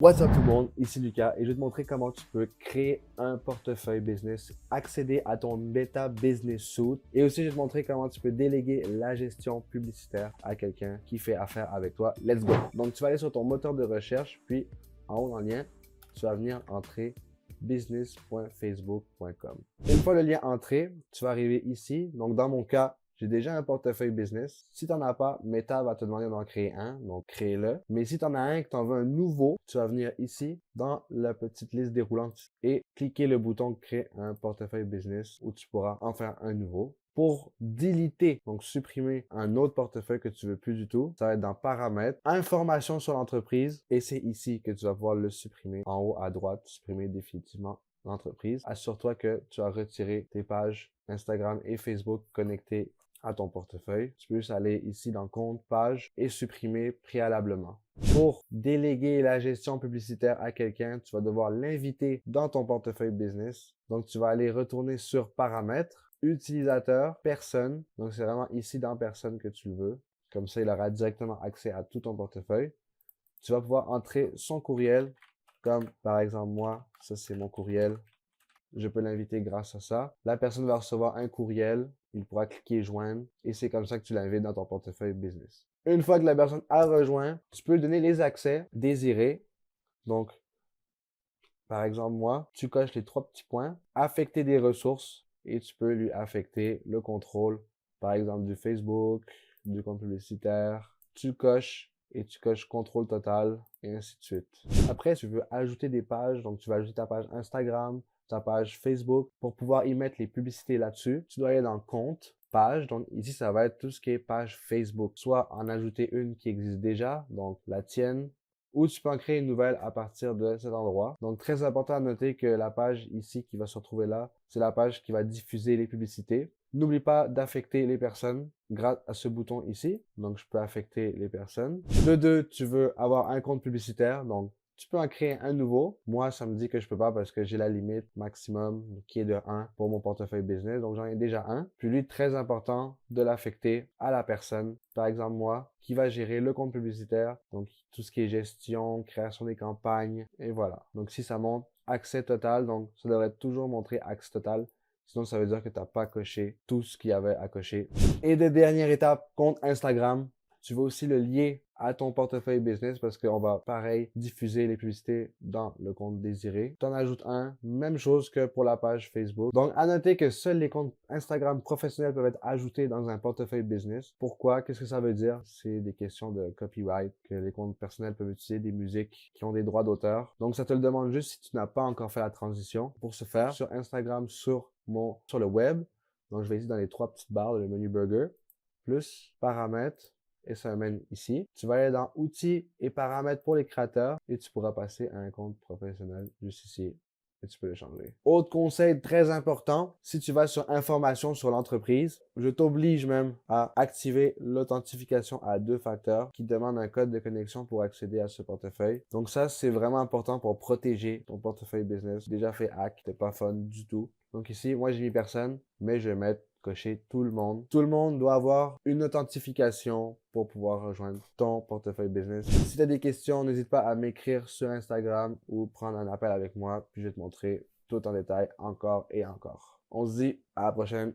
What's up tout le monde, ici Lucas et je vais te montrer comment tu peux créer un portefeuille business, accéder à ton Meta Business Suite et aussi je vais te montrer comment tu peux déléguer la gestion publicitaire à quelqu'un qui fait affaire avec toi. Let's go! Donc tu vas aller sur ton moteur de recherche puis en haut dans le lien, tu vas venir entrer business.facebook.com. Une fois le lien entré, tu vas arriver ici. Donc dans mon cas, j'ai déjà un portefeuille business. Si tu n'en as pas, Meta va te demander d'en créer un, donc crée-le. Mais si tu en as un et que tu en veux un nouveau, tu vas venir ici dans la petite liste déroulante et cliquer le bouton Créer un portefeuille business où tu pourras en faire un nouveau. Pour deleter, donc supprimer un autre portefeuille que tu veux plus du tout, ça va être dans Paramètres, Informations sur l'entreprise et c'est ici que tu vas pouvoir le supprimer. En haut à droite, supprimer définitivement l'entreprise. Assure-toi que tu as retiré tes pages Instagram et Facebook connectées à ton portefeuille. Tu peux juste aller ici dans Compte, Page et supprimer préalablement. Pour déléguer la gestion publicitaire à quelqu'un, tu vas devoir l'inviter dans ton portefeuille business. Donc, tu vas aller retourner sur Paramètres, Utilisateur, Personne. Donc, c'est vraiment ici dans Personne que tu le veux. Comme ça, il aura directement accès à tout ton portefeuille. Tu vas pouvoir entrer son courriel, comme par exemple moi, ça c'est mon courriel. Je peux l'inviter grâce à ça. La personne va recevoir un courriel, il pourra cliquer joindre et c'est comme ça que tu l'invites dans ton portefeuille business. Une fois que la personne a rejoint, tu peux lui donner les accès désirés. Donc, par exemple, moi, tu coches les 3 petits points, affecter des ressources et tu peux lui affecter le contrôle, par exemple du Facebook, du compte publicitaire. Tu coches et tu coches contrôle total et ainsi de suite. Après, tu veux ajouter des pages, donc tu vas ajouter ta page Instagram, ta page Facebook pour pouvoir y mettre les publicités là-dessus. Tu dois aller dans compte, page, donc ici ça va être tout ce qui est page Facebook, soit en ajouter une qui existe déjà, donc la tienne, ou tu peux en créer une nouvelle à partir de cet endroit. Donc très important à noter que la page ici qui va se retrouver là, c'est la page qui va diffuser les publicités. N'oublie pas d'affecter les personnes grâce à ce bouton ici. Donc, je peux affecter les personnes. De deux, tu veux avoir un compte publicitaire. Donc, tu peux en créer un nouveau. Moi, ça me dit que je peux pas parce que j'ai la limite maximum qui est de 1 pour mon portefeuille business. Donc, j'en ai déjà un. Puis lui, très important de l'affecter à la personne. Par exemple, moi, qui va gérer le compte publicitaire. Donc, tout ce qui est gestion, création des campagnes. Et voilà. Donc, si ça monte, accès total. Donc, ça devrait toujours montrer accès total. Sinon, ça veut dire que tu n'as pas coché tout ce qu'il y avait à cocher. Et de dernière étape, compte Instagram. Tu vas aussi le lier à ton portefeuille business parce qu'on va, pareil, diffuser les publicités dans le compte désiré. Tu en ajoutes un, même chose que pour la page Facebook. Donc, à noter que seuls les comptes Instagram professionnels peuvent être ajoutés dans un portefeuille business. Pourquoi? Qu'est-ce que ça veut dire? C'est des questions de copyright, que les comptes personnels peuvent utiliser des musiques qui ont des droits d'auteur. Donc, ça te le demande juste si tu n'as pas encore fait la transition. Pour ce faire, sur Instagram, sur le web. Donc, je vais ici dans les 3 petites barres, le menu burger, plus paramètres, et ça amène ici. Tu vas aller dans outils et paramètres pour les créateurs et tu pourras passer à un compte professionnel juste ici et tu peux le changer. Autre conseil très important, si tu vas sur information sur l'entreprise, je t'oblige même à activer l'authentification à 2 facteurs qui demande un code de connexion pour accéder à ce portefeuille. Donc ça, c'est vraiment important pour protéger ton portefeuille business. Déjà fait hack, c'est pas fun du tout. Donc ici, moi j'ai mis personne, mais je vais mettre cocher tout le monde. Tout le monde doit avoir une authentification pour pouvoir rejoindre ton portefeuille business. Si tu as des questions, n'hésite pas à m'écrire sur Instagram ou prendre un appel avec moi, puis je vais te montrer tout en détail encore et encore. On se dit à la prochaine.